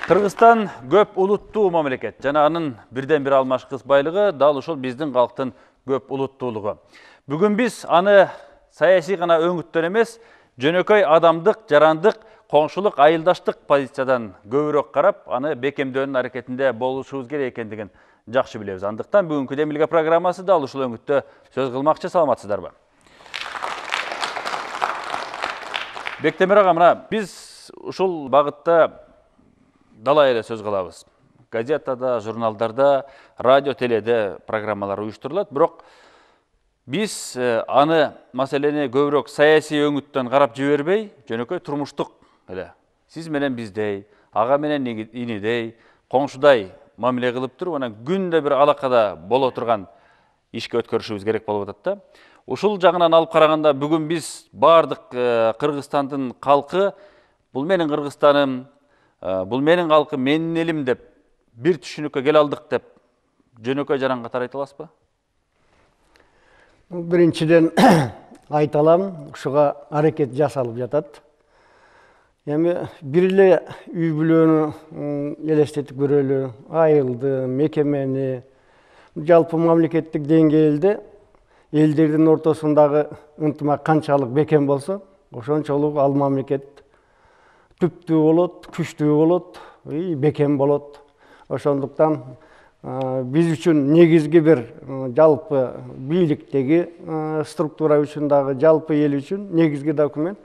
Кыргызстан көп улуттуу мамлекет. Жана анын бирден-бир алмашкыс байлыгы дал ошол биздин калктын көп улуттуулугу. Бүгүн биз аны саясий гана өңүттөн эмес, жөнөкөй адамдык, жарандык, коңшулук, айылдаштык позициядан көбүрөөк карап, аны бекемдөөнүн аракетинде болушубуз керек экендигин жакшы билебиз. Андыктан бүгүнкү Демилге программасы дал ушул өңүттө сөз кылмакчы. Саламатсыздарбы? Бектемир ага, мына биз ушул багытта далай эле сөз кылабыз. Газетада, журналдарда, радио, теледе программалар уюштурулат. Бирок биз аны маселени көбүрөөк саясий өңүттөн карап жибербей, жөнөкөй турмуштук эле сиз менен биздей, ага менен инидей, коңшудай мамиле кылып туруп, анан күндө бир алакада боло турган ишке өткөрүшүбүз керек болуп атат да. Ушул жагынан алып караганда бүгүн биз бардык Кыргызстандын калкы, бул менин Кыргызстаным, бул менин калкым, менин элим деп бир түшүнүккө келе алдык деп жөнөкөй жаран катары айта аласызбы? Биринчиден айта алам, ушуга аракет жасалып жатат. Эми бир эле үй бүлөнү элестетип көрөлү, айылды, мекемени, жалпы мамлекеттик деңгээлде элдердин ортосундагы ынтымак канчалык бекем болсо, ошончолук ал мамлекет түптүү болот, күчтүү болот, бекем болот. Ошондуктан биз үчүн негизги бир жалпы бийликтеги структура үчүн дагы, жалпы эл үчүн негизги документ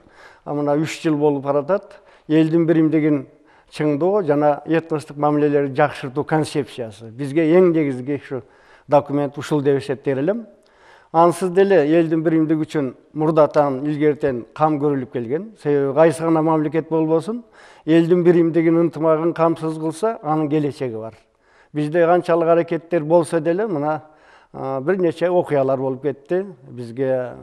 мына 3 жыл болуп баратат. Элдин биримдигин чыңдоо жана этностук мамилелерди жакшыртуу концепциясы. Бизге эң негизги ушу документ ушул деп эсептей элем. Ансыз деле элдин биримдиги үчүн мурдатан илгертен кам көрүлүп келген. Себеби кайсы гана мамлекет болбосун, элдин биримдигин ынтымагын камсыз кылса, анын келечеги бар. Бизде канчалык аракеттер болсо деле, мына бир нече окуялар болуп кетти. Бизге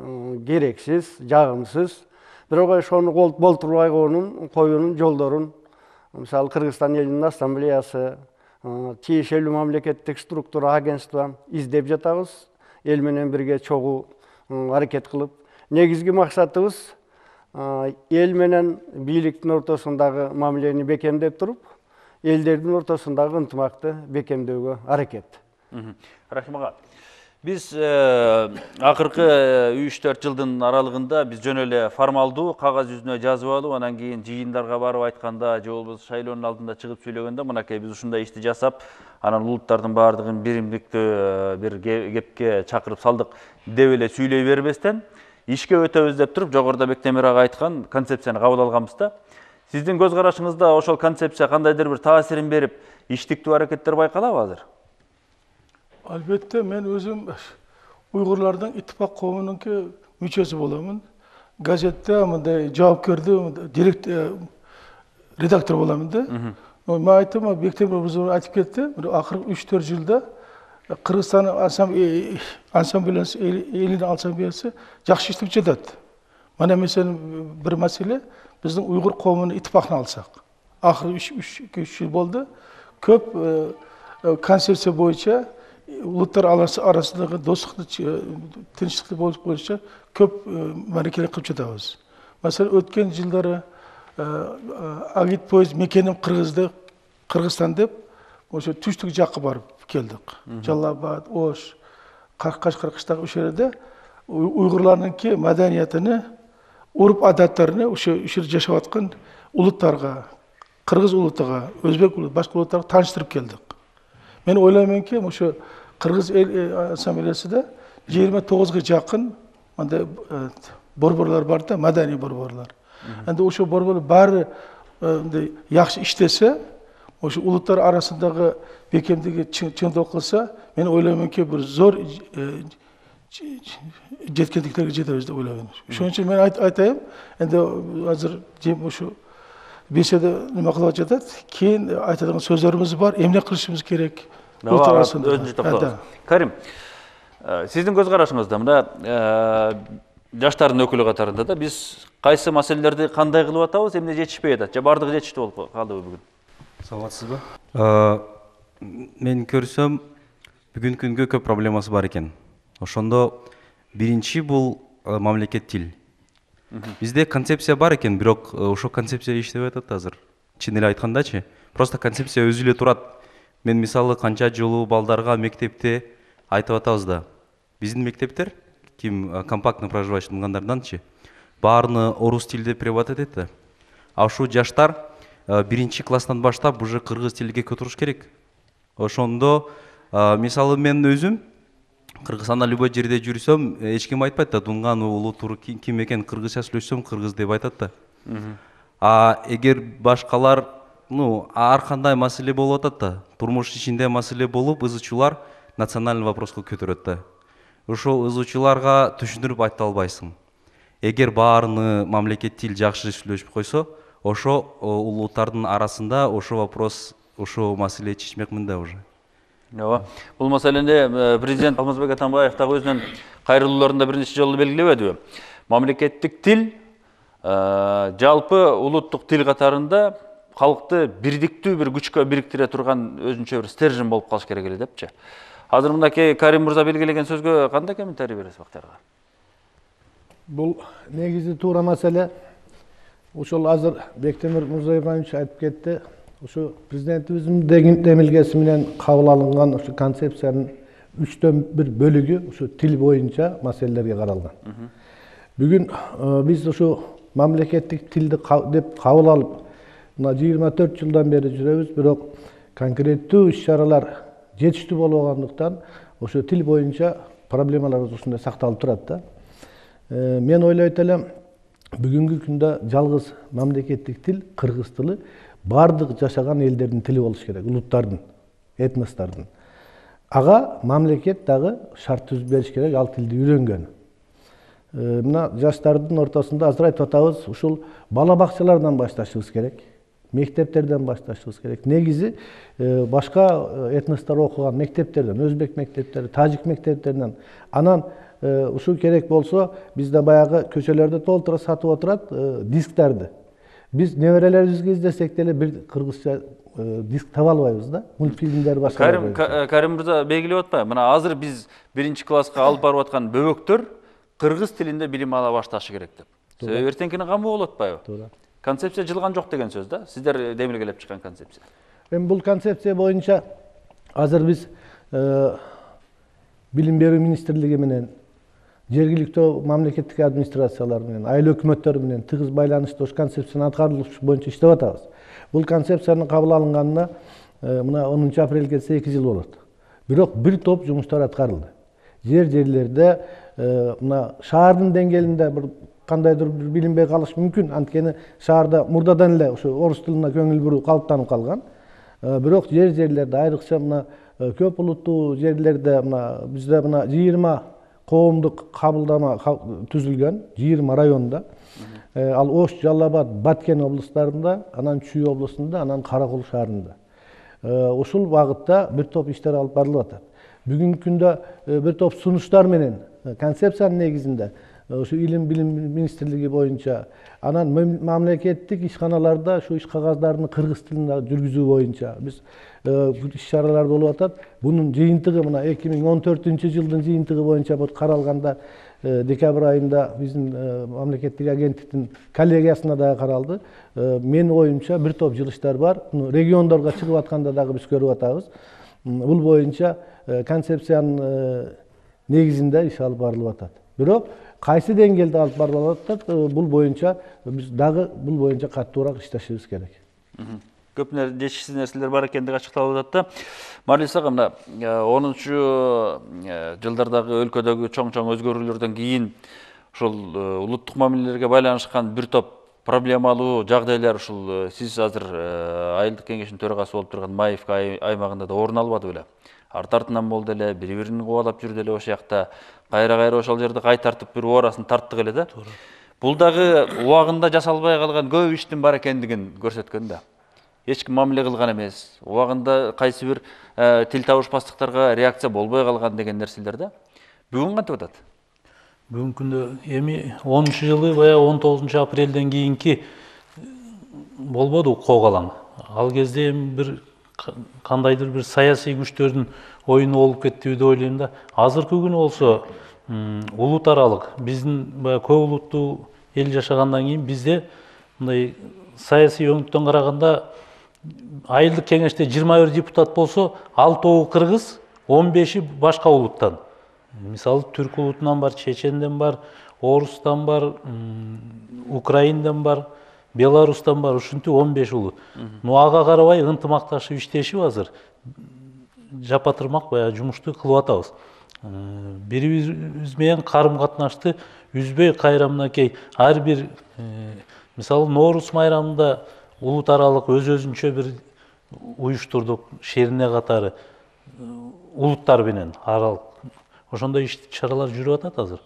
керексиз, жагымсыз. Бирок ошону болтурбай коюунун жолдорун, мисалы Кыргызстан элинин ассамблеясы, тиешелүү мамлекеттик структура, агентство издеп жатабыз. Эл менен бирге чогуу аракет кылып, негизги максатыбыз эл менен бийликтин ортосундагы мамилени бекемдеп туруп, элдердин ортосундагы ынтымакты бекемдөөгө аракет. Рахим ага, биз акыркы 3-4 жылдын аралыгында биз жөн эле формалдуу кагаз жүзүнө жазып алып, анан кийин жыйындарга барып айтканда, же болбосо шайлоонун алдында чыгып сүйлөгөндө, мынакей биз ушундай ишти жасап, анан улуттардын баардыгын биримдиктүү бир кепке чакырып салдык деп эле сүйлөй бербестен, ишке өтөбүз деп туруп, жогоруда Бектемир ага айткан концепцияны кабыл алганбыз да. Сиздин көз карашыңызда ошол концепция кандайдыр бир таасирин берип, иштиктүү аракеттер байкалабы азыр? Албетте, мен өзüm Uygurlardan İttifak Komu'nunki müçesi bolamın. Gazette mындай жауапкерді редактор боламын да. Мен айтам, Бектемир Бузур айтып кетти, акыркы 3-4 жылда Кыргызстан элинин ассамблеясы жакшы иштеп жатат. Мына мисалы бир маселе, биздин Уйгур коомунун иттифакын алсак. Акыркы 3 жыл болду. Көп концепция боюнча улуттар арасындагы достукту, тынчтыкты болуш боюнча көп марекелер кылып жатабыз. Маселен, өткөн жылдары агит поезд мекеним Кыргызстан деп, ошо түштүк жакка барып келдик. Жалал Абад, Ош, Кашкар кыштагы ошол жерде уйгурлардынки маданиятыны, уруп адаттарыны ошо жерде жашап аткан улуттарга, кыргыз улутуга, өзбек улутуга, башка улуттарга тааныштырып келдик. Мен ойлоймунки, ошо Кыргыз эл ассамблеясында 29га жакын мындай борборлор бар да, маданий борборлор. Энди ошо борборлор баары мындай жакшы иштесе, ошо улуттар арасындагы бекемдиги чыңдоо кылса, мен ойлоймунки бир зор жеткендиктерге жетебиз деп ойлойм. Ошон үчүн мен айтайым, энди азыр ошо беседа неме кылып жатат, кийин айтадыган сөздөрүбүз бар, эмне кылышыбыз керек. Карим, сиздин көз карашыңызда мына жаштардын өкүлү катарында да биз кайсы маселелерди кандай кылып атабыз, эмне жетишпей атат, же бардыгы жетиштүү болуп калдыбы бүгүн? Саламатсызбы? Мен көрсөм, бүгүнкү күнгө көп проблемасы бар экен. Ошондо биринчи бул мамлекет тил. Бизде концепция бар экен, бирок ошол концепция иштебей атат азыр. Чын эле айткандачы, просто концепция өзү эле турат. Мен мисалы канча жолу балдарга мектепте айтып атабыз да. Биздин мектептер ким компактно проживающий кылгандарданчы баарыны орус тилде препод этет да. А ушул жаштар биринчи класстан баштап уже кыргыз тилге көтөрүш керек. Ошондо мисалы мен өзүм Кыргызстанда любой жерде жүрсөм, эч ким айтпайт да, Дунган уулу тур ким экен, кыргызча сүйлөшсөм кыргыз деп айтат да. Эгер башкалар, ар кандай маселе болуп атат да, турмуш ичинде маселе болуп, ызычуулар национальный вопроско көтөрөт да. Ошол ызычууларга түшүндүрүп айта албайсың. Эгер баарыны мамлекет тил жакшы сүйлөшүп койсо, ошо улуттардын арасында ошо вопрос, ошо маселе чечмекмин да уже. Ооба. Бул маселени президент Алмазбек Атамбаев дагы өзүнүн кайрылууларында бир нече жолу белгилебедиби? Мамлекеттик тил жалпы улуттук тил катарында халыкты бирдиктүү бир күчкө бириктире турган өзүнчө бир стержень болуп калыш керек эле депчи. Азыр мындай Карим мырза белгилеген сөзгө кандай комментарий бересиз Бактиярга? Бұл негізі тура мәселе. Ошол азыр Бектемир Мырзаевич айтып кетти. Ошо президентибиздин демилгеси менен кабыл алынган ошо концепциянын 1/3 бөлүгү ошо тил боюнча маселелерге каралган. Бүгүн биз ошо мамлекеттик тилди деп кабыл алып, мына 24 жылдан бери жүрөбүз, бирок конкреттүү иш-чаралар жетиштүү болбогондуктан ошо тил боюнча проблемалар ушундай сакталып турат да. Мен ойлойт элем, бүгүнкү күндө жалгыз мамлекеттик тил кыргыз тили бардык жашаган элдердин тили болуш керек, улуттардын, этностордун. Ага мамлекет дагы шарт түзүп бериш керек, ал тилди үйрөнгөн. Мына жаштардын ортосунда азыр айтып атабыз, ушул бала бакчалардан башташыбыз керек, мектептерден башташыбыз керек. Негизи башка этностор окуган мектептерден, өзбек мектептери, тажик мектептеринен, анан ушул керек болсо, бизде баягы көчөлөрдө толтура сатып отурат дисктарды. Биз неберелерибизге издесек деле бир кыргызча диск таба албайбыз да. Мультфильмдер башка. Карим мырза белгилеп атпайбы? Мына азыр биз 1-класска алып барып аткан бөбөктөр кыргыз тилинде билим ала башташы керек деп. Себеби эртеңкини камы болуп атпайбы? Туура. Концепция жылган жок деген сөз да. Сиздер демилгелеп чыккан концепция. Бул концепция боюнча азыр биз билим берүү министрлиги менен, жергиликтүү мамлекеттик администрациялар менен, айыл өкмөттөр менен тыгыз байланышта ош концепцияны аткарылыш боюнча иштеп атабыз. Бул концепциянын кабыл алынганына мына 10 апрелге келсе 2 жыл болот. Бирок бир топ жумуштар аткарылды. Жерлерде мына шаардын деңгээлинде бир кандайдыр бир билинбей калыш мүмкүн. Анткени шаарда мурдадан эле ошо орус тилине көңүл буруу калыптанып калган. Бирок жерлерде айрыкча мына көп улуттуу жерлерде мына бизде мына 20 коомдук кабылдама түзүлгөн, 20 районда. Ал Ош, Жалал Абад, Баткен облустарында, анан Чүй облусунда, анан Каракол шаарында. Ушул багытта бир топ иштер алып барылып атат. Бүгүнкү күндө бир топ сунуштар менен концепциянын негизинде ошо илим билим министрлиги боюнча, анан мамлекеттик ишканаларда ошо иш кагаздарын кыргыз тилинде жүргүзүү боюнча биз иш-чаралар болуп атат. Бунун жыйынтыгы мына 2014-жылдын жыйынтыгы боюнча каралганда декабрь айында биздин мамлекеттик агенттиктин коллегиясына дагы каралды. Менин оюмча бир топ жылыштар бар. Региондорго чыгып атканда дагы биз көрүп атабыз. Бул боюнча концепциянын негизинде иш алып барылып атат. Бирок кайсы деңгээлде алып барылып атат, бул боюнча биз дагы бул боюнча каттуураак иштешибиз керек. Көп жетишсиз нерселер бар экендиги ачыкталып атат да. Марлис ага, мына 10-жылдардагы өлкөдөгү чоң өзгөрүүлөрдөн кийин ушул улуттук мамилелерге байланышкан бир топ проблемалуу жагдайлар ушул сиз азыр айылдык кеңештин төрагасы болуп турган Маевка аймагында да орун албады беле? Арты-артынан болду эле, бири-бирин кубалап жүрдү эле ошол жакта. Кайра ошол жерде кайтартып бир оорасын тарттык эле да. Бул дагы убагында жасалбай калган көп иштин бар экендигин көрсөткөн да. Эч ким мамиле кылган эмес. Убагында кайсы бир тил табышпастыктарга реакция болбой калган деген нерселер да. Бүгүн кантип атат? Бүгүнкү күндө эми 10-жылы баягы 19 апрелден кийинки болбоду коогалаң. Ал кезде эми бир кандайдыр бир саясий күчтөрдүн оюну болуп кетти деп ойлойм да. Азыркы күнү болсо улут аралык биздин баягы көп улуттуу эл жашагандан кийин бизде мындай саясий өңүттөн караганда айылдык кеңеште 21 депутат болсо, 6 кыргыз, 15 башка улуттан. Мисалы түрк улутунан бар, чеченден бар, орустан бар, украинден бар, беларустан бар, ушинтип 15 улут. Но ага карабай ынтымакташып иштешип азыр жапатырмак баягы жумушту кылып атабыз. Бирибиз менен карым катнашты үзбөй кайра мынакей ар бир мисалы Ноорус майрамында улут аралык өз-өзүнчө бир уюштурдук, шерине катары улуттар менен аралык. Ошондой иш-чаралар жүрүп атат азыр.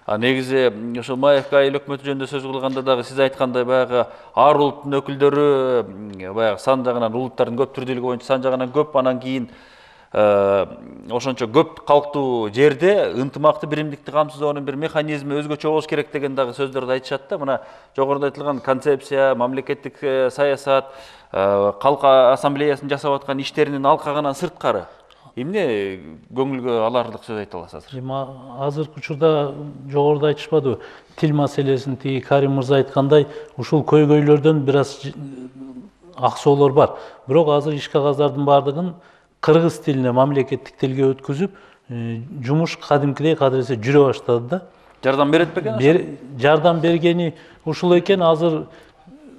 Негизи ошо Маевка айыл өкмөтү жөнүндө сөз кылганда дагы сиз айткандай баягы ар улуттун өкүлдөрү баягы сан жагынан улуттардын көп түрдүүлүгү боюнча сан жагынан көп, анан кийин ошончо көп калктуу жерде ынтымакты биримдикти камсыздоонун бир механизми өзгөчө болуш керек деген дагы сөздөрдү айтышат да. Мына жогоруда айтылган концепция, мамлекеттик саясат, калк ассамблеясынын жасап аткан иштеринин алкагынан сырткары эмне көңүлгө аларлык сөз айта аласыз азыр? Эми азыркы учурда жогоруда айтышпадыбы? Тил маселесин тиги Карим мырза айткандай, ушул көйгөйлөрдөн бир аз аксоолор бар. Бирок азыр иш кагаздардын баардыгын кыргыз тилине, мамлекеттик тилге өткүзүп, жумуш кадимкидей кадыресе жүрө баштады да. Жардам берет бекен? Жардам бергени ушул экен. Азыр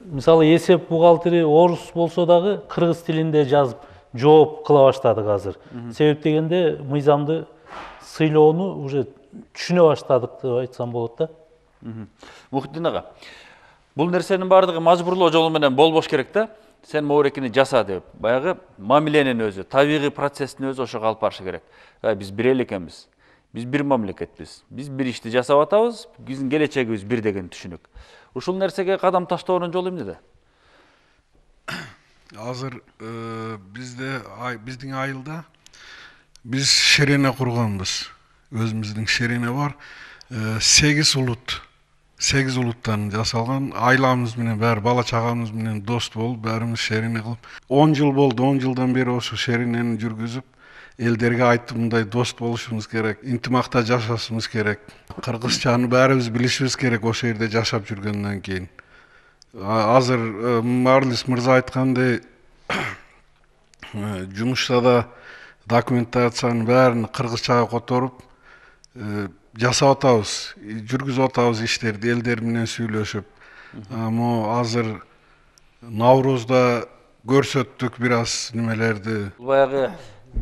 мисалы эсеп бухгалтери орус болсо дагы кыргыз тилинде жазып жооп кыла баштадык азыр. Себеп дегенде мыйзамды сыйлоону уже түшүнө баштадык деп айтсам болот да. Мухитдин ага, бул нерсенин баардыгы мажбурлоо жолу менен болбош керек да. Сен моорекини жаса деп, баягы мамиленин өзү, табигый процесстин өзү ошого алып барышы керек. Биз бир эл экенбиз. Биз бир мамлекетпиз. Биз бир ишти жасап атабыз, биздин келечегибиз бир деген түшүнүк. Ушул нерсеге кадам таштоонун жолу эмнеде? Азыр биздин айылда биз шерене курганбыз. Өзүбүздүн шерене бар. 8 улут. 8 улуттан жасалган. Айламыз менен баары бала чагамыз менен дос болуп, баарыбыз шерене кылып. 10 жыл болду. 10 жылдан бери ошо шеренени жүргүзүп, элдерге айттым, мындай дос болушубуз керек, интимакта жашашыбыз керек. Кыргызчаны баарыбыз билишибиз керек ошол жерде жашап жүргөндөн кийин. Азыр Марлис мырза айткандай, жумушта да документациянын баарын кыргызчага которуп жасап атабыз, жүргүзүп атабыз иштерди элдер менен сүйлөшүп. Мо азыр Наврузда көрсөттүк бир аз немелерди. Баягы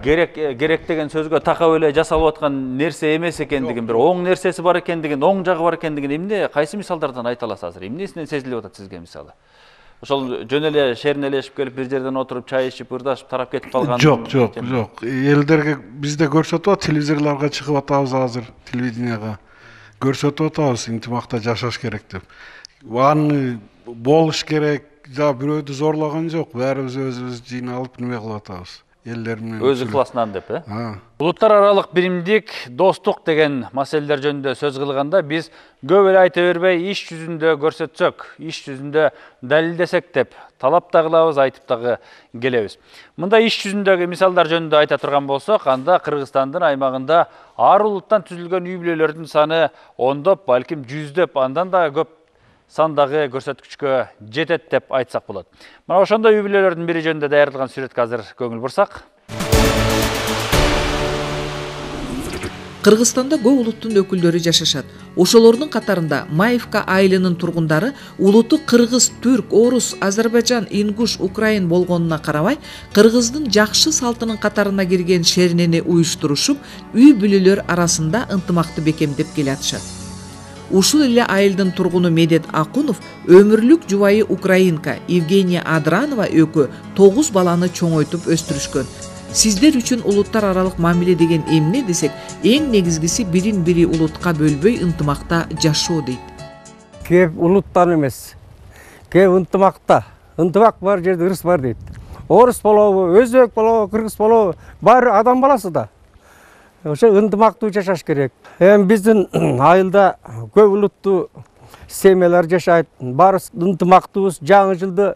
керек деген сөзгө такап эле жасалып аткан нерсе эмес экендигин, бир оң нерсеси бар экендигин, оң жагы бар экендигин эмне, кайсы мисалдардан айта аласыз азыр? Эмнесинен сезилип атат сизге мисалы? Ошол жөн эле шеринелешип келип бир жерден отуруп чай ичип, ырдашып тарап кетип калган? Жок. Элдерге бизде көрсөтүп атат, телевизорлорго чыгып атабыз азыр, телевиденияга. Көрсөтүп атабыз, интимакта жашаш керек деп. Аны болуш керек, бирөөдү зорлогон жок, баарыбыз өзүбүз жыйналып неме кылып атабыз. Өз ыкыласынан деп, Улуттар аралык биримдик, достук деген маселелер жөнүндө сөз кылганда биз көп эле айта бербей, иш жүзүндө көрсөтсөк, иш жүзүндө далилдесек деп талап да кылабыз, айтып дагы келебиз. Мындай иш жүзүндөгү мисалдар жөнүндө айта турган болсок, анда Кыргызстандын аймагында ар улуттан түзүлгөн үй бүлөлөрдүн саны ондоп, балким жүздөп, андан да көп сандагы көрсөткүчкө жетет деп айтсак болот. Мына ошондой үй бүлөлөрдүн бири жөнүндө даярдалган сүрөткө азыр көңүл бурсак. Кыргызстанда көп улуттун өкүлдөрү жашашат. Ошолордун катарында Маевка айылынын тургундары улуту кыргыз, түрк, орус, азербайжан, ингуш, украин болгонуна карабай, кыргыздын жакшы салтынын катарына кирген шеринени уюштурушуп, үй бүлөлөр арасында ынтымакты бекемдеп келатышат. Ушул эле айылдын тургуну Медет Акунов өмүрлүк жубайы украинка Евгения Адранова экөө 9 баланы чоңойтуп өстүрүшкөн. Сиздер үчүн улуттар аралык мамиле деген эмне десек, эң негизгиси бирин-бири улутка бөлбөй ынтымакта жашоо дейт. Кеп улуттан эмес, кеп ынтымакта. Ынтымак бар жерде ырыс бар дейт. Орус болобу, өзбек болобу, кыргыз болобу, баары адам баласы да. ошо ынтымактуу жашаш керек. Эми биздин айылда көп улуттуу семьялар жашайт. Баары ынтымактуубуз, жаңы жылды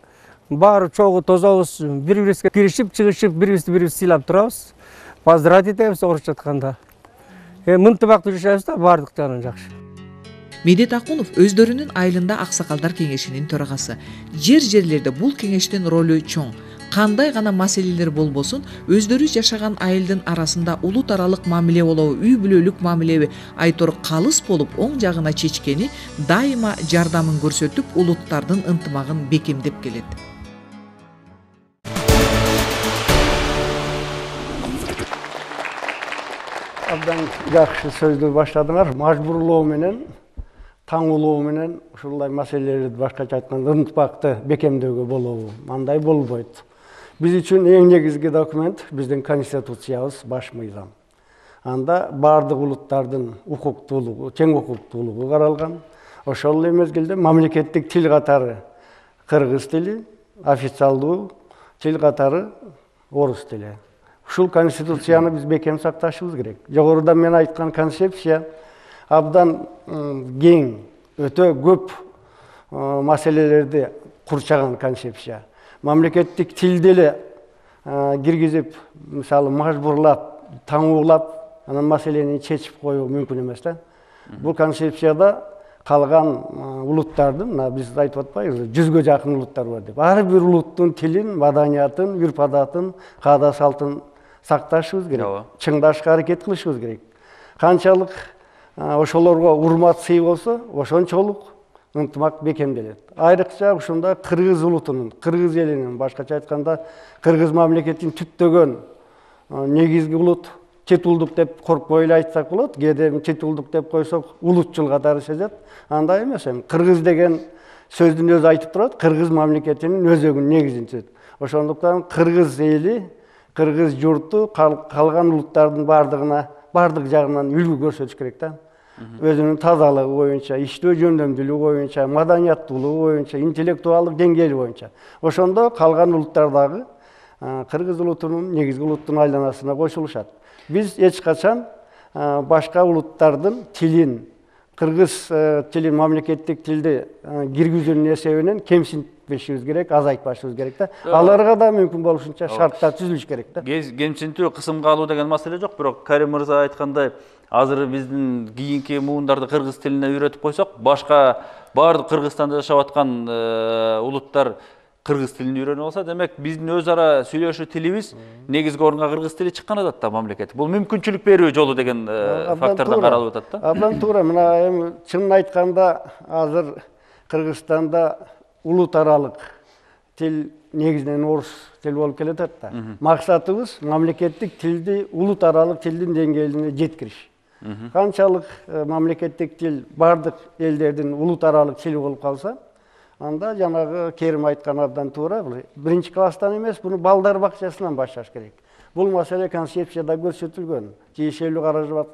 баары чогуу тозобуз, бири-бирибизге киришип, чыгышып, бири-бирибизди сыйлап турабыз. Поздравить этебиз орусча айтканда. Ынтымактуу жашайбыз да, баардык жагынан жакшы. Медет Акунов өздөрүнүн айылында аксакалдар кеңешинин төрагасы. Жерлерде бул кеңештин ролу чоң. Кандай гана маселелер болбосун, өздөрү жашаган айылдын арасында улут аралык мамиле болобу, үй бүлөлүк мамилеби айтор калыс болуп, оң жагына чечкени дайыма жардамын көрсөтүп, улуттардын ынтымагын бекемдеп келет. Абдан жакшы сөздү баштадыңар. Мажбурлоо менен, таңулоо менен ушундай маселелерди башкача айтканда ынтымакты бекемдөөгө болобу? Андай болбойт. Биз үчүн эң негизги документ биздин конституциябыз, баш мыйзам. Анда бардык улуттардын укуктуулугу, тең укуктуулугу каралган. Ошол эле мезгилде мамлекеттик тил катары кыргыз тили, официалдуу тил катары орус тили. Ушул конституцияны биз бекем сакташыбыз керек. Жогоруда мен айткан концепция абдан кең, өтө көп маселелерди курчаган концепция. Мамлекеттик тилди эле киргизип, мисалы мажбурлап, таңуулап, анан маселени чечип коюу мүмкүн эмес да. Бул концепцияда калган улуттардын, биз айтып атпайбызбы, 100гө жакын улуттар бар деп. Ар бир улуттун тилин, маданиятын, үрп-адатын, каада салтын сакташыбыз керек. Чыңдашка аракет кылышыбыз керек. Канчалык ошолорго урмат сый болсо, ошончолук ынтымак бекемделет. Айрыкча ушунда кыргыз улутунун, кыргыз элинин, башкача айтканда кыргыз мамлекетин түптөгөн негизги улут, титулдук деп коркпой эле айтсак болот. Кээде титулдук деп койсок, улутчул катары сезет. Андай эмес эми. Кыргыз деген сөздүн өзү айтып турат, кыргыз мамлекетинин өзөгүнүн негизин түзөт. Ошондуктан кыргыз эли, кыргыз журту калган улуттардын бардык жагынан үлгү көрсөтүш керек да. Өзүнүн тазалыгы боюнча, иштөө жөндөмдүүлүгү боюнча, маданияттуулугу боюнча, интеллектуалдык деңгээли боюнча. Ошондо калган улуттардагы кыргыз улутунун негизги улуттун айланасына кошулушат. Биз эч качан башка улуттардын тилин, кыргыз тилин, мамлекеттик тилди киргизүүнүн эсебинен кемсинтпешибиз керек, азайтпашыбыз керек да. Аларга да мүмкүн болушунча шарттар түзүлүш керек да. Кемсинтүү, кысымга алуу деген маселе жок, бирок Карим мырза айткандай, азыр биздин кийинки муундарды кыргыз тилине үйрөтүп койсок, башка бардык Кыргызстанда жашап аткан улуттар кыргыз тилин үйрөнүп алса, демек биздин өз ара сүйлөшүү тилибиз негизги орунга кыргыз тили чыккан атат да мамлекет. Бул мүмкүнчүлүк берүү жолу деген фактордон каралып атат да. Абдан туура. Мына эми чынын айтканда азыр Кыргызстанда улут аралык тил негизинен орус тил болуп келатат да. Максатыбыз мамлекеттик тилди улут аралык тилдин деңгээлине жеткириш. Канчалык мамлекеттик тил бардык элдердин улут аралык тили болуп калса, анда жанагы Керим айткан абдан туура. Биринчи класстан эмес, буну балдар бакчасынан башташ керек. Бул маселе концепцияда көрсөтүлгөн, тиешелүү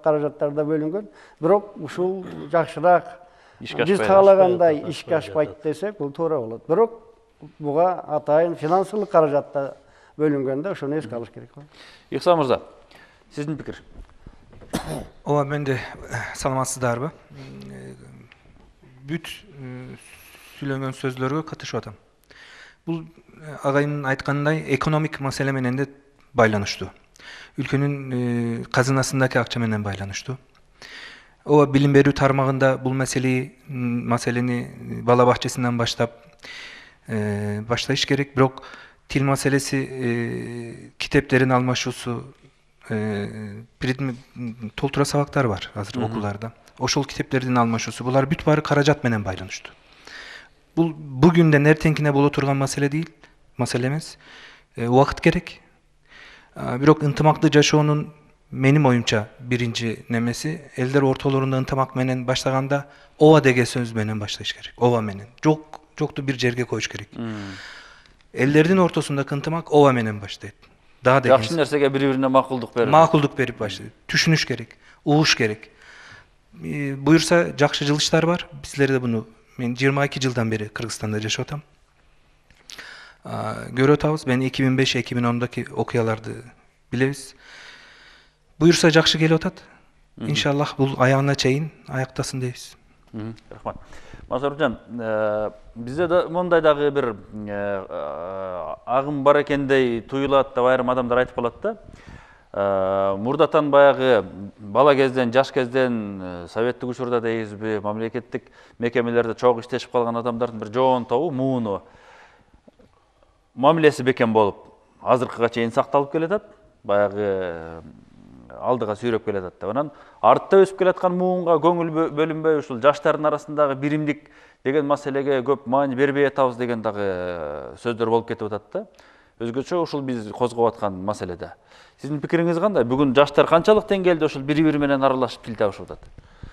каражаттарда бөлүнгөн. Бирок ушул жакшыраак биз каалагандай ишке ашпайт десек, бул туура болот. Бирок буга атайын финансылык каражатта бөлүнгөндө ошону эске алыш керек. Ихсан мырза, сиздин пикир? Ооба, мен де саламатсыздарбы? Бүт сүйлөнгөн сөздөргө катышып атам. Бул агайдын айткандай экономик маселе менен де байланыштуу. Өлкөнүн казынасындагы акча менен байланыштуу. Ооба, билим берүү тармагында бул маселени бала бакчасынан баштап башташ керек, бирок тил маселеси, китептерин алмашуусу, толтура сабактар бар азыр окууларда. Ошол китептердин алмашуусу, булар бүт баары каражат менен байланыштуу. Бул бүгүндөн эртеңкине боло турган маселе эмес. Убакыт керек. Бирок ынтымактуу жашоонун менин оюмча биринчи немеси, элдер ортолорунда ынтымак менен баштаганда ооба деген сөз менен башташ керек. Ооба менен. Жокту бир жерге коюш керек. Элдердин ортосундагы ынтымак ооба менен баштайт. Жакшы нерсеге бири-бирине макулдук берип. Макулдук берип баштайт. Түшүнүш керек, угуш керек. Буюрса жакшы жылыштар бар. Бизлерде буну мен 22 жылдан бери Кыргызстанда жашап атам. Көрүп атабыз. Мен 2005-2010дагы окуяларды билебиз. буюрса жакшы келип атат. Иншаллах бул аягына чейин аяктасын дейбиз. Рахмат. Масаржан, бизде да мондай дагы бир агым бар экендей туюлат деп айрым адамдар айтып калат да. Мурдатан баягы бала кезден, жаш кезден советтик учурда дейбизби, мамлекеттик мекемелерде чогуу иштешип калган адамдардын бир жоон тобу мууну мамилеси бекем болуп, азыркыга чейин сакталып келатат. Баягы алдыга сүйрөп келатат. Анан артта өсүп келаткан муунга көңүл бөлүнбөй ушул жаштардын арасындагы биримдик деген маселеге көп маани бербей атабыз деген дагы сөздөр болуп кетип атат да. Өзгөчө ушул биз козгоп аткан маселеде. Сиздин пикириңиз кандай? Бүгүн жаштар канчалык деңгээлде ушул бири-бири менен аралашып тил табышып атат?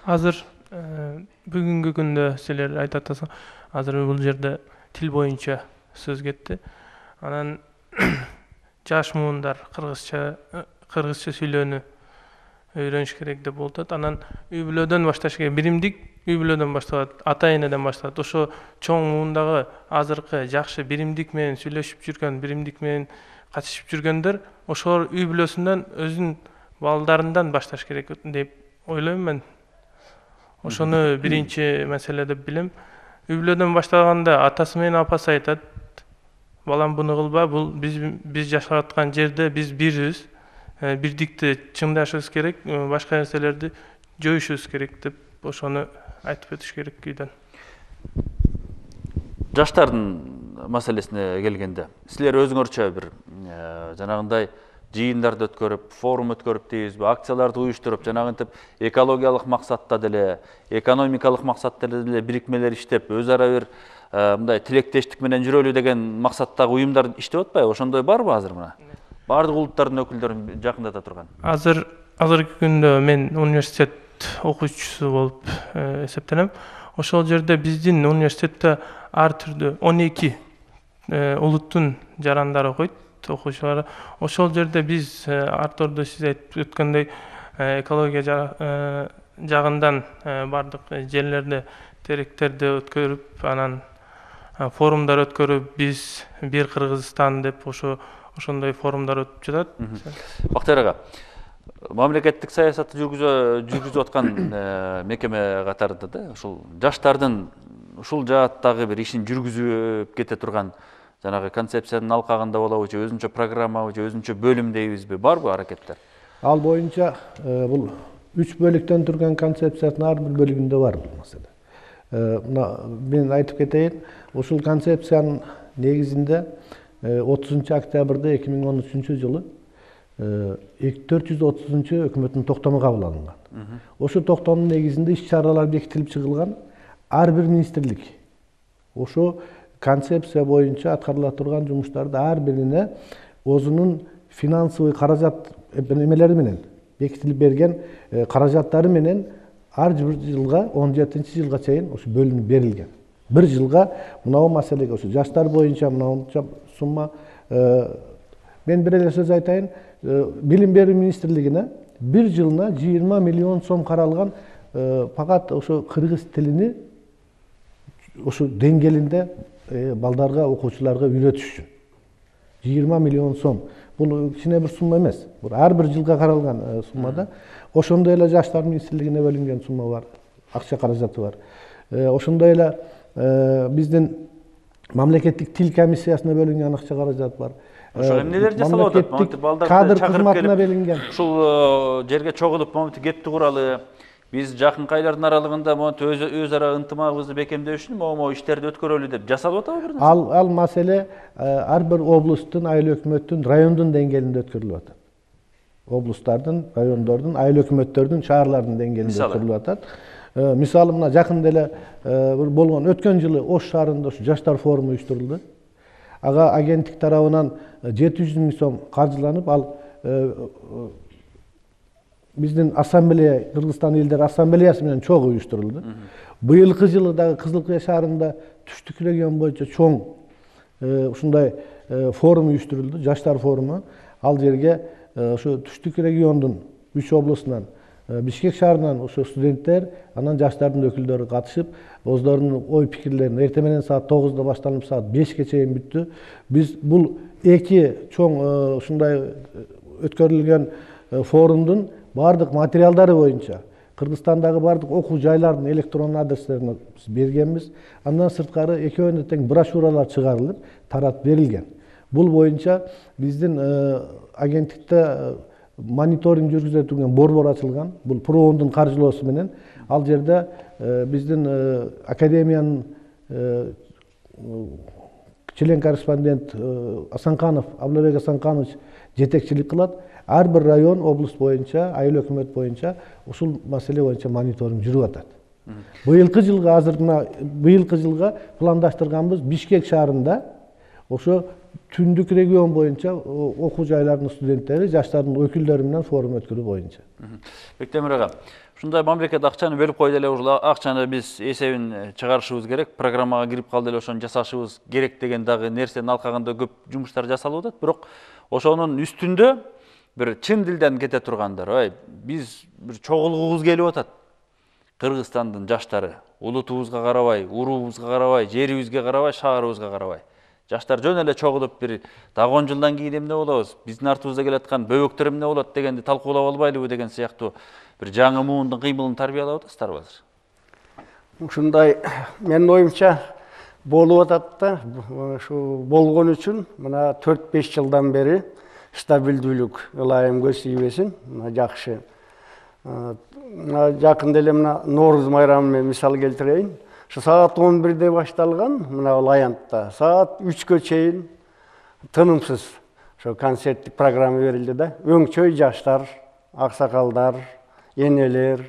Азыр бүгүнкү күндө силер айтып атасың, азыр бул жерде тил боюнча сөз кетти. Анан жаш муундар кыргызча сүйлөөнү үйрөнүш керек деп болуп атат. Анан үй бүлөдөн башташ керек. Биримдик үй бүлөдөн башталат, ата-энеден башталат. Ошо чоң муундагы азыркы жакшы биримдик менен сүйлөшүп жүргөн, биримдик менен катышып жүргөндөр ошол үй бүлөсүнөн өзүнүн балдарынан башташ керек деп ойлойм мен. Ошону биринчи маселе деп билем. Үй бүлөдөн башталганда атасы менен апасы айтат: "Балам, буну кылба, бул биз жашап аткан жерде биз бирбиз. Бирдикти чыңдашыбыз керек, башка нерселерди жоюшубуз керек" деп ошону айтып өтүш керек үйдөн. Жаштардын маселесине келгенде, силер өзүңөрчө бир жанагындай жыйындарды өткөрүп, форум өткөрүп дейбизби, акцияларды уюштуруп, жанагынтип экологиялык максатта деле, экономикалык максатта деле бирикмелер иштеп, өз ара бир мындай тилектештик менен жүрөлү деген максаттагы уюмдар иштеп атпайбы? Ошондой барбы азыр мына? Бардык улуттардын өкүлдөрүн жакындата турган. Азыркы күндө мен университет окуучусу болуп эсептелем. Ошол жерде биздин университетте ар түрдүү 12 улуттун жарандары окуйт, окуучулары. Ошол жерде биз артордо сиз айтып өткөндөй экология жагынан бардык жерлерде теректерди өткөрүп, анан форумдар өткөрүп, биз бир Кыргызстан деп ошондой форумдар өтүп жатат. Бактар ага, мамлекеттик саясатты жүргүзүп аткан мекеме катарында да ушул жаштардын ушул жааттагы бир ишин жүргүзүп кете турган жанагы концепциянын алкагында болобу, же өзүнчө программабы, же өзүнчө бөлүм дейбизби, барбы аракеттер? Ал боюнча бул 3 бөлүктөн турган концепциянын ар бир бөлүгүндө бар бул маселе. Мен айтып кетейин, ушул концепциянын негизинде 30 октябрда 2013 жылы 430 өкмөттүн токтому кабыл алынган. Ошол токтомдун негизинде иш-чаралар бекитилип чыгылган. Ар бир министрлик ошо концепция боюнча аткарыла турган жумуштарды ар бирине өзүнүн финансовый каражат эмелери менен бекитилип берген каражаттары менен ар бир жылга 17-жылга чейин ошо бөлүнүп берилген. Bir жылга мынау маселеге ошо жаштар боюнча мынауынча сумма. Мен бир эле сөз айтайын, билим берүү министрлигине bir жылына 20 миллион сом каралган факат ошо кыргыз тилини ошо деңгээлинде балдарга, окуучуларга үйрөтүш үчүн 20 миллион сом. Бул кичине бир сумма эмес. Бул ар бир жылга каралган суммада. Ошондой эле жаштар министрлигине бөлүнгөн сумма бар, акча каражаты бар. Ошондой эле биздин мамлекеттик тил комиссиясына бөлүнгөн акча каражат бар. Ошо эмнелер жасалып атат? Кадр кызматына бөлүнгөн. Ушул жерге чогулуп, момунтип кепти куралы. Биз жакынкы айлардын аралыгында монтип өз ара ынтымагыбызды бекемдөө үчүн могу иштерди өткөрөлү деп жасалып атабы бир нерсе? Ал маселе ар бир облустун, айыл өкмөттүн, райондун деңгээлинде өткөрүлүп атат. Облустардын, райондордун, айыл өкмөттөрдүн, шаарлардын деңгээлинде өткөрүлүп атат. Мисалы мына жакында эле бир болгон өткөн жылы Ош шаарында жаштар форуму уюштурулду. Ага агенттик тарабынан 700 000 сом каржыланып, ал биздин ассамблея, Кыргызстан элдер ассамблеясы менен чогуу уюштурулду. Быйылкы жылы дагы Кызыл Кыя шаарында түштүк регион боюнча чоң ушундай форум уюштурулду, жаштар форуму. Ал жерге ошо түштүк региондун 3 облусунан, Бишкек шаарынан ошо студенттер, анан жаштардын өкүлдөрү катышып, өздөрүнүн ой пикирлерин эртең менен саат 9-да башталып, саат 5-ке чейин бүттү. Биз бул эки чоң ушундай өткөрүлгөн форумдун бардык материалдары боюнча Кыргызстандагы бардык окуу жайлардын электронун адрестерин бергенбиз. Андан сырткары экөөбүнө тең брошюралар чыгарылып, таратып берилген. Бул боюнча биздин агенттикте мониторинг жүргүзүлгөн борбор ачылган. Бул ПРООНдун каржылоосу менен ал жерде биздин академиянын член корреспондент Асанканов, Аблабек Асанканович жетекчилик кылат. Ар бир район, область боюнча, айыл өкмөт боюнча ушул маселе боюнча мониторинг жүрүп атат. Быйылкы жылга пландаштырганбыз Бишкек шаарында ошо түндүк регион боюнча окуу жайларынын студенттери, жаштардын өкүлдөрү менен форум өткөрүү боюнча. Бектемир ага, ушундай мамлекет акчаны бөлүп койду эле, ушул акчаны биз эсебин чыгарышыбыз керек, программага кирип калды эле, ошону жасашыбыз керек деген дагы нерсенин алкагында көп жумуштар жасалып атат. Бирок ошонун үстүндө бир чын дилден кете тургандар, биз бир чогулгубуз келип атат. Кыргызстандын жаштары улутубузга карабай, уруубузга карабай, жерибизге карабай, шаарыбызга карабай. Жаштар жөн эле чогулуп бир дагы 10 жылдан кийин эмне болобуз, биздин артыбызда келаткан бөбөктөр эмне болот дегенди талкуулап албайлыбы деген сыяктуу бир жаңы муундун кыймылын тарбиялап атасыздарбы азыр? Ушундай менин оюмча болуп атат да, ушу болгон үчүн мына 4-5 жылдан бери стабилдүүлүк ылайым көз тийбесин, жакшы. Жакында эле мына Нооруз майрамы менен мисал келтирейин. Şu saat 11'de baştalgan, mına Layantta, saat 3'e çeyin tınımsız şu konsertlik programı verildi de. Öngçöy yaşlar, aksakaldar, eneler.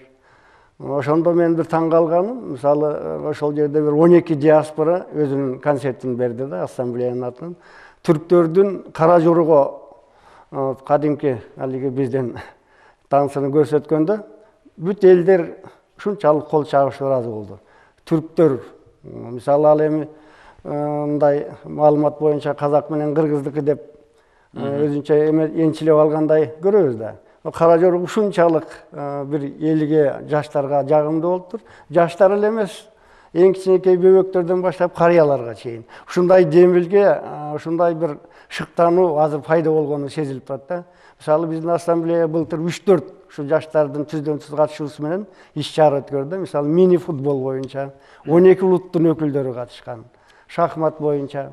Oşonda men bir taң kalganım, misalı oşol yerde bir 12 diaspora özünün konsertini berdi de, assambleyanın atынан. Türktördün Kara Jorugo kadimki haligi bizden tansını görsetkönde, büt elder şunçalık kol çağışып razı oldu. Türktör, misal al эми мындай маалымат боюнча казак менен кыргыздыкы деп өзүнчө энчилеп алгандай көрөбүз да. Кара Жорук ушунчалык бир элге, жаштарга жагымдуу болуптур. Жаштар эле эмес, эң кичинекей бөбөктөрдөн баштап карыяларга чейин. Ушундай демилге, ушундай бир шыктануу азыр пайда болгону сезилип турат да. Мисалы биздин ассамблея былтыр 3-4 şu жаштардын түздөн-түз катышуусу менен иш-чара өткөрдү. Мисалы мини футбол боюнча 12 улуттун өкүлдөрү катышкан. Шахмат боюнча.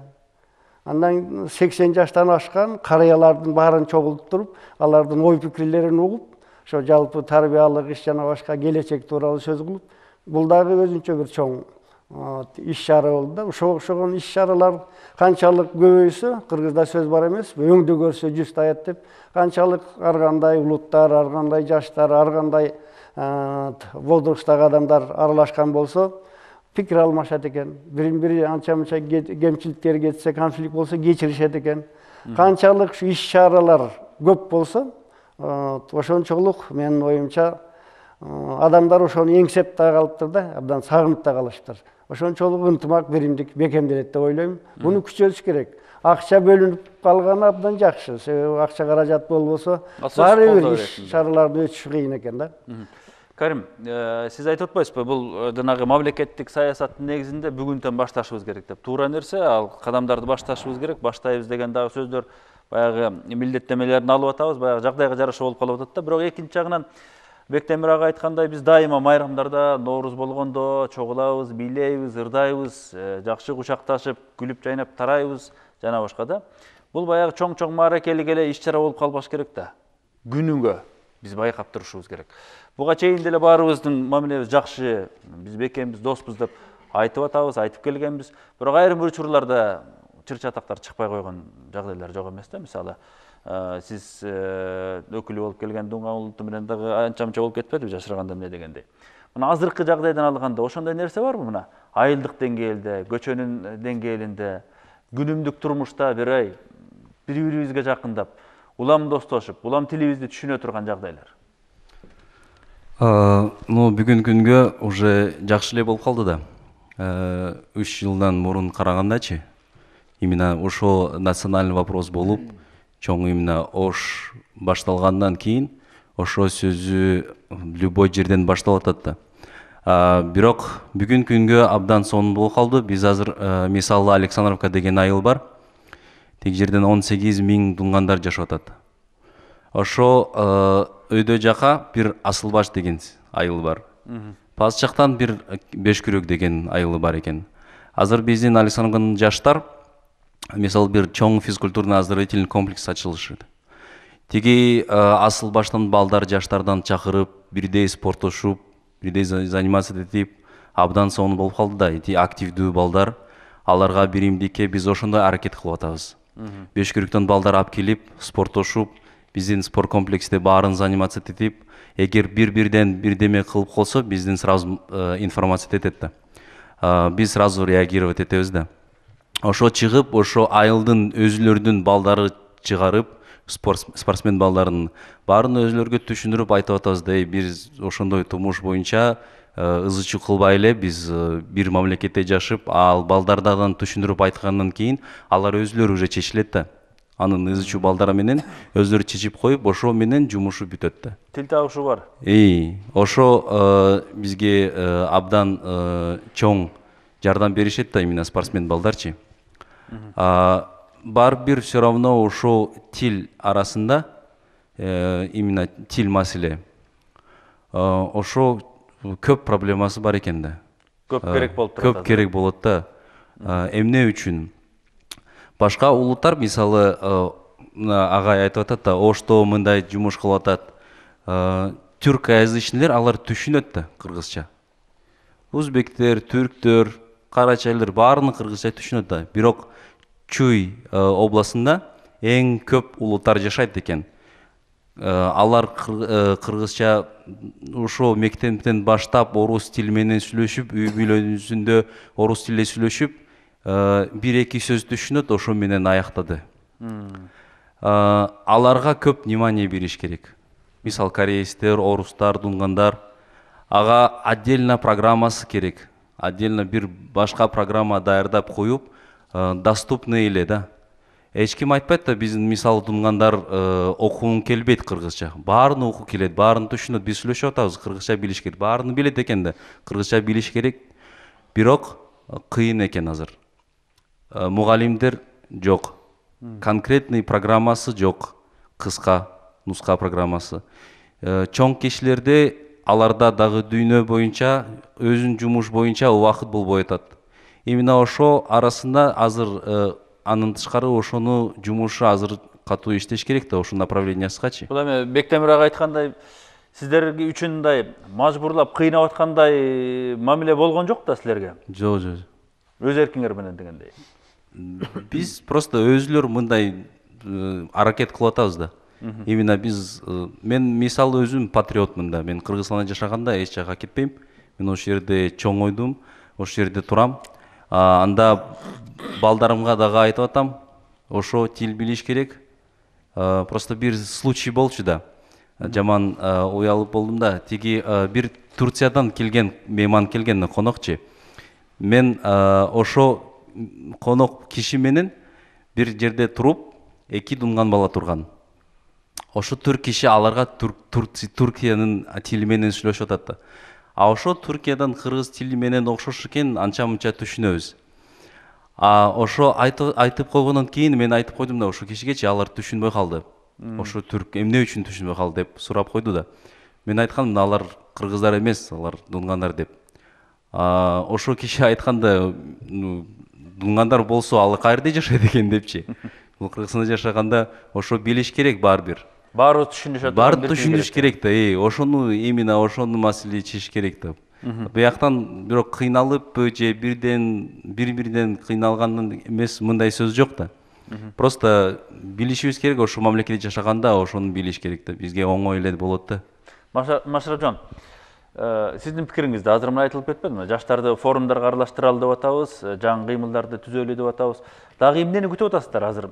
Андан 80 жаштан ашкан карыялардын баарын чогултуруп, алардын ой пикирлерин угуп, ошо жалпы тарбиялык иш жана башка келечек тууралуу сөз кылып, бул дагы өзүнчө бир чоң иш-чара болду да. Ошогон иш-чаралар канчалык көбөйсө, кыргызда сөз бар эмес, өңдү көрсө жүз таят деп, канчалык ар кандай улуттар, ар кандай жаштар, ар кандай возрасттагы адамдар аралашкан болсо, пикир алмашат экен. Бирин-бири анча-мынча кемчиликтер кетсе, конфликт болсо кечиришет экен. Канчалык şu иш-чаралар көп болсо, ошончолук менин оюмча адамдар ошону эңсеп да калыптыр да, абдан сагынып да калышыптыр. Ошончолук ынтымак, биримдик бекемделет деп ойлойм. Буну күчөтүш керек. Акча бөлүнүп калганы абдан жакшы. Себеби акча каражат болбосо, баары бир иш-чараларды өтүшү кыйын экен да. Карим, сиз айтып атпайсызбы, бул жанагы мамлекеттик саясаттын негизинде бүгүндөн башташыбыз керек деп. Туура нерсе, ал кадамдарды башташыбыз керек. Баштайбыз деген дагы сөздөр баягы милдеттемелерин алып атабыз, баягы жагдайга жараша болуп калып атат да. Бирок экинчи жагынан Бектемир ага айткандай, биз дайыма майрамдарда, Нооруз болгондо чогулабыз, бийлейбиз, ырдайбыз, жакшы кучакташып, күлүп жайнап тарайбыз, жана башка да. Бул баягы чоң-чоң мааракелик эле иш-чара болуп калбаш керек да. Күнүгө биз байкап турушубуз керек. Буга чейин деле баарыбыздын мамилебиз жакшы, биз бекембиз, доспуз деп айтып атабыз, айтып келгенбиз. Бирок айрым учурларда чыр-чатактар чыкпай койгон жагдайлар жок эмес да. Мисалы, сиз өкүлү болуп келген Дуңган улуту менен дагы анча-мынча болуп кетпедиби жашырганда эмне дегендей. Мына азыркы жагдайдан алганда ошондой нерсе барбы мына? Айылдык деңгээлде, көчөнүн деңгээлинде, күнүмдүк турмушта бири-бирибизге жакындап, улам достошуп, улам тилибизди түшүнө турган жагдайлар. Ну, бүгүнкү күнгө уже жакшы эле болуп калды да. 3 жылдан мурун карагандачы, именно ошо национальный вопрос болуп, чоң именно ош башталгандан кийин ошо сөзү любой жерден башталып атат да. Бирок бүгүнкү күнгө абдан сонун болуп калды. Биз азыр мисалы Александровка деген айыл бар. Тек жерден 18 000 дуңгандар жашап атат. ошо өйдө жака бир Асылбаш деген айыл бар. Пас жактан бир Бешкүрөк деген айылы бар экен. Азыр биздин Александрдын жаштар мисалы бир чоң физкультурный оздоровительный комплекс ачылышты. Тиги Асылбаштан балдар жаштардан чакырып, бирдей спорттошуп, бирдей заниматься этип, абдан сонун болуп калды да. Эти активдүү балдар, аларга биримдикке биз ошондой аракет кылып атабыз. Бешкүрөктөн балдар алып келип, спорттошуп, биздин спорт комплексте баарын занимация этип, эгер бир-бирден бирдеме кылып калса, биздин сразу информация этет да. Биз сразу реагировать этебиз да. Ошо чыгып, ошо айылдын өзүлөрдүн балдары чыгарып, спортсмен балдарын баарын өзүлөргө түшүндүрүп айтып атабыз да, биз ошондой турмуш боюнча ызы чуу кылбай эле биз бир мамлекетте жашып, ал балдардан түшүндүрүп айткандан кийин алар өзүлөрү уже чечилет да. Анын ызы чуу балдары менен өзүлөрү чечип коюп, ошо менен жумушу бүтөт да. Тил табышы бар. Ошо бизге абдан чоң жардам беришет да, именно спортсмен балдарчы. Бар бир все равно ошо тил арасында, именно тил маселе. Ошо көп проблемасы бар экен да. Көп керек болуп турат. Көп керек болот да. Эмне үчүн? Башка улуттар, мисалы, агай айтып атат да, Ошто мындай жумуш кылып атат. Түркязычныйлар алар түшүнөт да кыргызча. Узбектер, түрктөр, карачайлар баарын кыргызча түшүнөт да. Бирок Чуй областында эң көп улуттар жашайт экен. Алар кыргызча ошо мектептен баштап орус тили менен сүйлөшүп, үй бүлөсүндө орус тилде сүйлөшүп, бир-эки сөз түшүнөт, ошо менен аяктады. Аларга көп внимание бериш керек. Мисал, корейстер, орустар, дунгандар, ага отдельно программасы керек. Отдельно бир башка программа даярдап коюп, доступный эле да. Эч ким айтпайт да, биздин мисалы дунгандар окугун келбейт кыргызча. Баарын окуу келет, баарын түшүнөт. Биз сүйлөшүп атабыз, кыргызча билиш керек. Баарын билет экен да, кыргызча билиш керек. Бирок кыйын экен азыр. Мугалимдер жок. Конкретный программасы жок. Кыска нуска программасы. Чоң кишилерде аларда дагы дүйнө боюнча, өзүн жумуш боюнча убакыт болбой атат. Именно ошо арасында азыр анын тышкары ошону жумушу азыр катуу иштеш керек да, ошо направлениясыгачы. Бул эми Бектемир ага айткандай, сиздерге үчүн мындай мажбурлап кыйнап аткандай мамиле болгон жок да силерге? Жок, жок. Өз эркиңер менен дегендей. Биз просто өзүлөр мындай аракет кылып атабыз да. Именно биз, мен мисалы өзүм патриотмун да. Мен Кыргызстанда жашаганда эч жака кетпейм. Мен ошол жерде чоңойдум, ошол жерде турам. Анда балдарымга дагы айтып атам, ошо тил билиш керек. Просто бир случай болчу да. Жаман уялып болдум да. Тиги бир Турциядан келген, мейман келген конокчу. Мен ошо конок киши менен бир жерде туруп, эки дунган бала турган. Ошо түрк киши аларга Туркиянын тили менен сүйлөшүп атат да. Ошо Туркиядан кыргыз тили менен окшош экен, анча-мынча түшүнөбүз. Ошо айтып койгондон кийин мен айтып койдум да ошо кишигечи, алар түшүнбөй калды. Ошо түрк эмне үчүн түшүнбөй калды деп сурап койду да. Мен айткам, алар кыргыздар эмес, алар дунгандар деп. Ошо киши айтканда, дунгандар болсо ал каерде жашайт экен депчи. Бул Кыргызстанда жашаганда ошо билиш керек баары-бир. Баары түшүнүш атат. Баары түшүнүш керек да, ошону именно ошону маселе чечиш керек да. Бияктан бирок кыйналып же бир-бирден кыйналгандан эмес, мындай сөз жок да. Просто билишибиз керек, ошо мамлекетте жашаганда ошону билиш керек да. Бизге оңой эле болот да. Машарапжан, сиздин пикириңизде азыр мына айтылып кетпедиби? Жаштарды форумдарга аралаштыралы деп атабыз, жаңы кыймылдарды түзөлү деп атабыз. Дагы эмнени күтүп атасыздар азыр?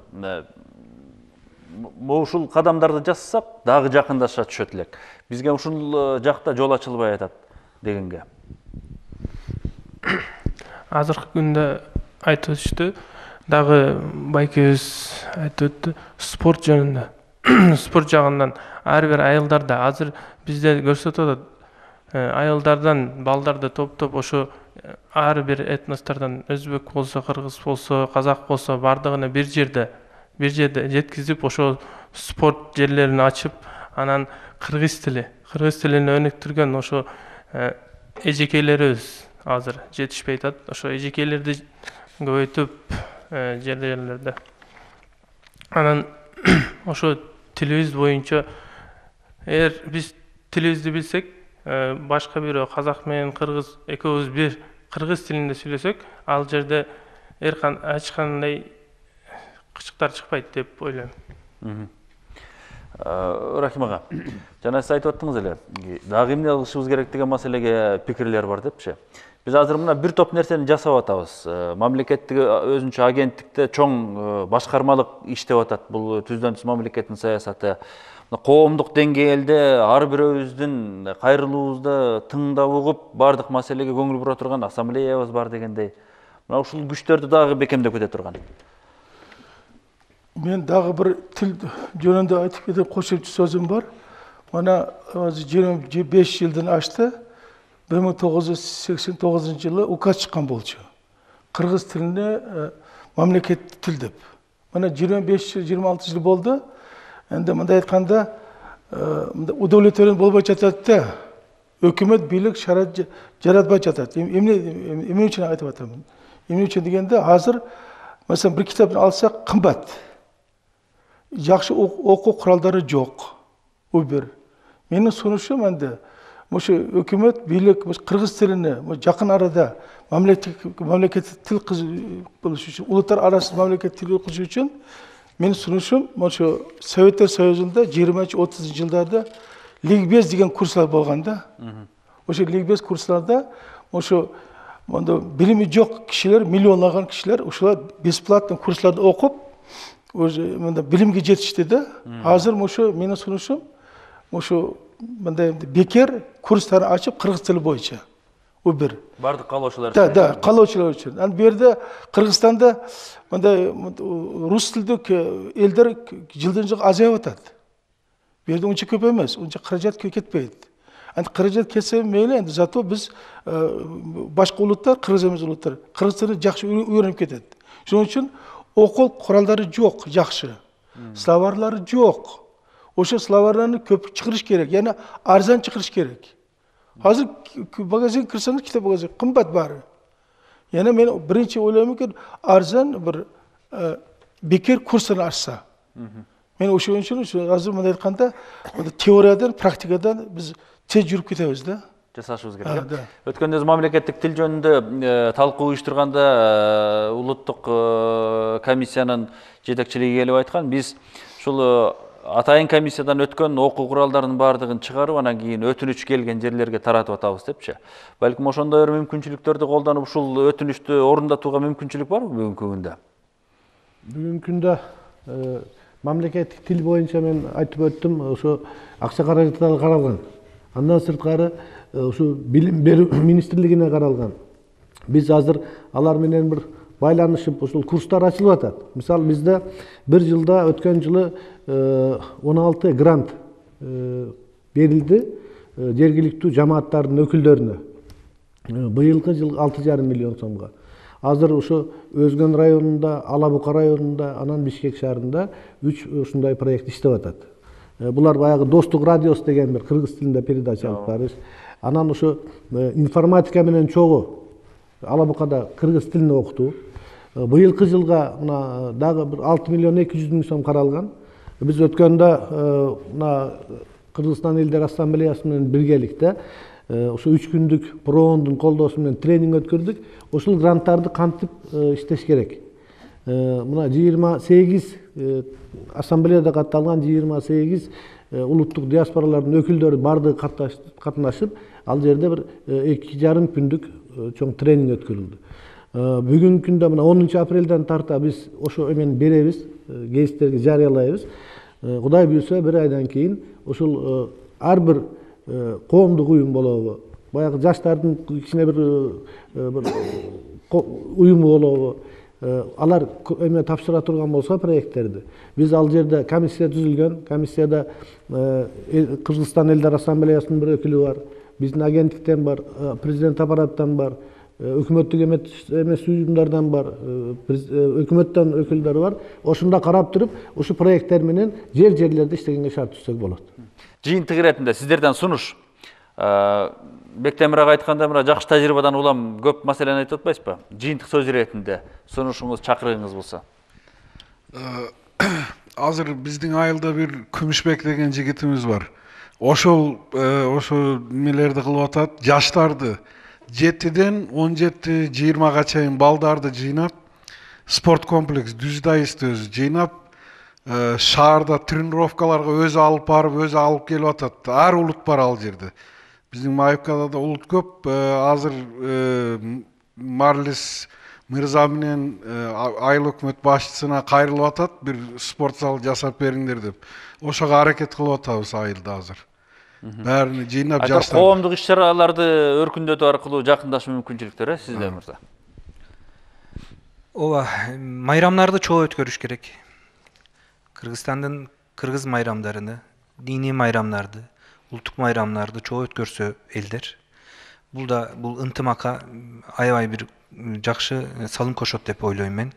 Ушул кадамдарды жасасак, дагы жакындаша түшөт элек. Бизге ушул жакта жол ачылбай атат дегенге. Азыркы күндө айтып өтүштү, дагы байкебиз айтып өттү, спорт жөнүндө. Спорт жагынан ар бир айылдарда азыр бизде көрсөтүп атат. Айылдардан балдарды топтоп ошо ар бир этностордон өзбек болсо, кыргыз болсо, казак болсо бардыгына бир жерде жеткизип ошо спорт жерлерин ачып, анан кыргыз тилин өнүктүргөн ошо эжекейлерибиз азыр жетишпей атат. Ошо эжекейлерди көбөйтүп жерлерде. Анан ошо тилибиз боюнча биз тилибизди билсек, башка бирөө казак менен кыргыз экөөбүз бир кыргыз тилинде сүйлөсөк, ал жерде эч кандай кычыктар чыкпайт деп ойлойм. Рахим ага, жана сиз айтып аттыңыз эле, дагы эмне кылышыбыз керек деген маселеге пикирлер бар депчи. Биз азыр мына бир топ нерсени жасап атабыз. Мамлекеттик өзүнчө агенттикте чоң башкармалык иштеп атат. Бул түздөн түз мамлекеттин саясаты. Коомдук деңгээлде ар бирөөбүздүн кайрылуубузду тыңдап угуп, бардык маселеге көңүл бура турган ассамблеябыз бар дегендей. Мына ушул күчтөрдү дагы бекемдеп кете турган. Мен дагы бир тил жөнүндө айтып кеткен кошумча сөзүм бар. Мана 25 жылдан ашты. 1989 жылы указ чыккан болчу. Кыргыз тилине мамлекеттик тил деп. Мана 25-26 жыл болду. Энди мындай айтканда, удовлетворен болбой жатат да. Өкмөт бийлик шарат жаратпай жатат. Эмне үчүн айтып атам? Эмне үчүн дегенде, азыр маселен бир китапты алсак кымбат. Жакшы окуу куралдары жок. Бул бир. Менин сунушум энди ошо өкмөт бийлик кыргыз тилине жакын арада мамлекеттик тил кылыш үчүн, улуттар арасында мамлекеттик тил кылыш үчүн менин сунушум ошо Советтер Союзунда 20-30 жылдарда ликбез деген курслар болгон да. Ошо ликбез курсларда ошо билими жок кишилер, миллионлаган кишилер ошолар бесплатно курсларда окуп, билимге жетишти да. Азыр ошо менин сунушум ошо мындай бекер курстар ачып кыргыз тили боюнча. Бул бир. Бардык калоочулар. Да, калоочулар үчүн. Аны берде Кыргызстанда мындай рус тилдик элдер жылдан жылга азайып атат. Берде унча көп эмес, унча каражат кетпейт. Аны каражат кетсе мейли, энди зато биз башка улуттар, кыргыз эмес улуттар, кыргыз тилин жакшы үйрөнүп кетет. Шуның үчүн окуу куралдары жок, жакшы. Словарлары жок. Ошо словарларны көп чыгарыш керек, яна арзан чыгарыш керек. Азыр магазин кирсеңиз, китап магазин кымбат баары. Яна мен биринчи ойлойм экен, арзан бир бекер курстар ачса. Мен ошон үчүн азыр мындай айтканда, теориядан, практикадан биз тез жүрүп кетебиз да. Жасашыбыз керек. Өткөндө мамлекеттик тил жөнүндө талкуу уюштурганда улуттук комиссиянын жетекчилиги келип айткан, биз ушул атайын комиссиядан өткөн окуу куралдарынын баардыгын чыгарып, анан кийин өтүнүч келген жерлерге таратып атабыз депчи. Балким ошондой мүмкүнчүлүктөрдү колдонуп, ушул өтүнүчтү орундатууга мүмкүнчүлүк барбы бүгүнкү күндө? Бүгүнкү күндө мамлекеттик тил боюнча мен айтып өттүм, ошо акча каражаттары каралган. Андан сырткары ушу билим берүү министрлигине каралган. Биз азыр алар менен бир байланышып, ушул курстар ачылып атат. Мисалы, бизде бир жылда өткөн жылы 16 грант берилди жергиликтүү жамааттардын өкүлдөрүнө. Быйылкы жыл 6,5 миллион сомго. Азыр ошо Өзгөн районунда, Алабука районунда, анан Бишкек шаарында 3 ушундай проект иштеп атат. Булар баягы Достук радиос деген бир кыргыз тилинде передача алып барыш. Анан ошо информатика менен чогуу Алабукада кыргыз тилин окутуу. Быйылкы жылга мына дагы бир 6 миллион 200 миң сом каралган. Биз өткөндө мына Кыргызстан элдер ассамблеясы менен биргеликте ошо 3 күндүк проондун колдоосу менен тренинг өткөрдүк. Ошол гранттарды кантип иштеш керек. Мына 28 ассамблеяда катталган 28 улуттук диаспоралардын өкүлдөрү бардыгы катнашып, ал жерде бир 2,5 күндүк чоң тренинг өткөрүлдү. Бүгүнкү күндө мына 10 апрелден тарта биз ошо эмени беребиз, гезиттерге жарыялайбыз. Кудай буйрса бир айдан кийин ушул ар бир коомдук уюм болобу, баягы жаштардын кичине бир уюму болобу, алар эме тапшыра турган болсо проекттерди, биз ал жерде комиссия түзүлгөн, комиссияда Кыргызстан элдер ассамблеясынын бир өкүлү бар, биздин агенттиктен бар, президент аппараттан бар, өкмөттүк эмес уюмдардан бар, өкмөттөн өкүлдөр бар. Ошондо карап туруп, ушу проекттер менен жерлерде иштегенге шарт түзсөк болот. Жыйынтык иретинде сиздерден сунуш. Бектемир ага айтканда мына жакшы тажрыйбадан улам көп маселени айтып атпайсызбы? Жыйынтык сөз иретинде сунушуңуз, чакырыгыңыз болсо. Азыр биздин айылда бир Күмүшбек деген жигитimiz бар. Ошол немелерди кылып атат, жаштарды 7-ден 17-20га чейин балдарды жыйнап, спорт комплекс Дүздайысты өзү жыйнап, шаарда тренировкаларга өзү алып барып, өзү алып келип атат. Ар улут бар ал жерде. Биздин Маевкада да улут көп. Азыр Марлис Мырза менен айыл өкмөт башчысына кайрылып атат, бир спорт зал жасап бериңдер деп. Ошого аракет кылып атабыз айылда азыр. Бәрін жыйнап жаштар. Коомдук иш-чараларды өркүндөтүү аркылуу жакындашуу мүмкүнчүлүктөрү сизде Мырза? Ооба, майрамдарды чоң өткөрүш керек. Кыргызстандын кыргыз майрамдарын, диний майрамдарды, улуттук майрамдарды чоң өткөрсө элдер, бул ынтымакка аябай бир жакшы салым кошот деп ойлойм мен.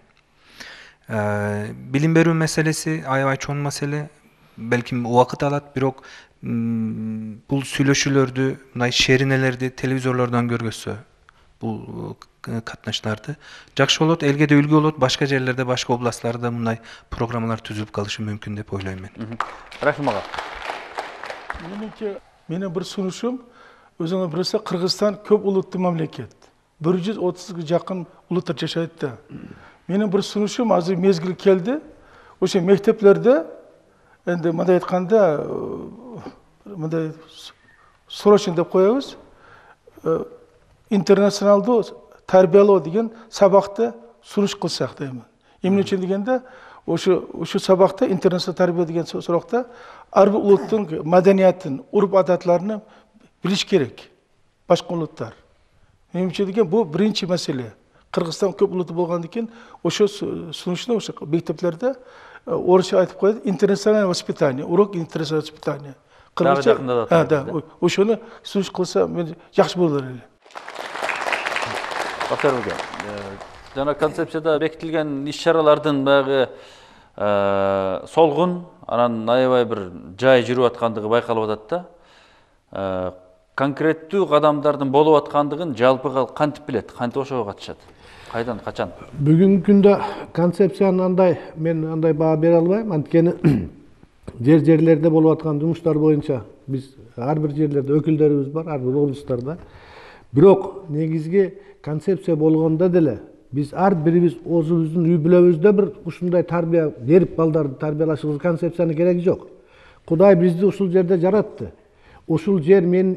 Билим берүү маселеси аябай чоң маселе. Белким убакыт алат, бирок бул сүйлөшүүлөрдү, мындай шеринелерди телевизорлордон көргөзсө, бул катнашууларды жакшы болот, элге да үлгү болот, башка жерлерде, башка областтарда мындай программалар түзүлүп калышы мүмкүн деп ойлойм мен. Рахим ага. Менин бир сунушум, өзүңөр билесиз, Кыргызстан көп улуттуу мамлекет. 130га жакын улуттар жашайт да. Менин бир сунушум, азыр мезгил келди, ошо мектептерде энди мындай айтканда, мындай срочно деп коебуз, интернационалдуу тарбиялоо деген сабакты сунуш кылсак деймин. Эмне үчүн дегенде, ошо сабакта интернационалдуу тарбия деген суракта ар бир улуттун маданиятын, урп адаттарын билиш керек. Башка улуттар. Менимче деген бул биринчи маселе. Кыргызстан көп улуттуу болгондон кийин ошо сунушта ошо мектептерде орысча айтып коет, интернациональное воспитание, урок интернационального воспитания. Кыргызча, да, ошону сунуш кылса мен жакшы болор эле. Бактар Бөкө, жана концепцияда бекитилген иш-чаралардын баягы солгун, анан аябай бир жай жүрүп аткандыгы байкалып атат да. Конкреттүү кадамдардын болуп аткандыгын жалпы кантип билет, кантип ошого катышат? Кайдан, качан? Бүгүнкү күндө концепцияны мен андай баа бере албайм, анткени жерлерде болуп аткан жумуштар боюнча биз ар бир жерлерде өкүлдөрүбүз бар, ар бир облустарда. Бирок негизги концепция болгондо деле биз ар бирибиз өзүбүздүн үй бүлөбүздө бир ушундай тарбия берип балдарды тарбиялашыбыз концепциянын кереги жок. Кудай бизди ушул жерде жаратты. Ушул жер менин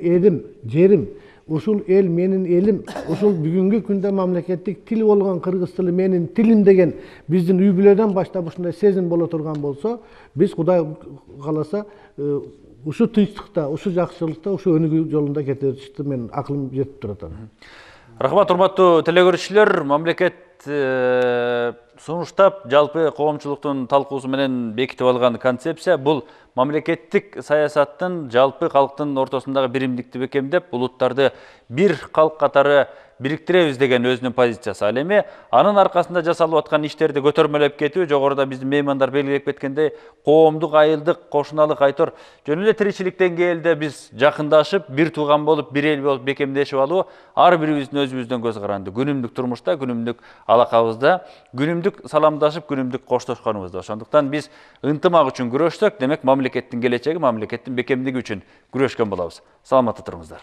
жерим, ушул эл менин элим, ушул бүгүнкү күндө мамлекеттик тил болгон кыргыз тили менин тилим деген биздин үй бүлөдөн баштап ушундай сезим боло турган болсо, биз Кудай кааласа ушу тынчтыкта, ушу жакшылыкта, ушу өнүгүү жолунда кетеришти мен акылым жетип турат. Рахмат, урматтуу телекөрүүчүлөр, мамлекет сунуштап, жалпы коомчулуктун талкуусу менен бекитип алган концепция бул мамлекеттик саясаттын жалпы калктын ортосундагы биримдикти бекемдеп, улуттарды бир калк катары бириктиребиз деген өзүнүн позициясы. Ал эми анын аркасында жасалып аткан иштерди көтөрмөлөп кетүү, жогоруда биздин меймандар белгилеп кеткендей, коомдук, айылдык, кошуналык айтор жөн эле тиричилик деңгээлде биз жакындашып, бир тууган болуп, бир эл болуп бекемдешип алуу ар бирибиздин өзүбүздөн көз каранды. Күнүмдүк турмушта, күнүмдүк алакабызда, күнүмдүк саламдашып, күнүмдүк коштошконубузда. Ошондуктан биз ынтымак үчүн күрөшсөк, демек мамлекеттин келечеги, мамлекеттин бекемдиги үчүн күрөшкөн болобуз. Саламатта туруңуздар.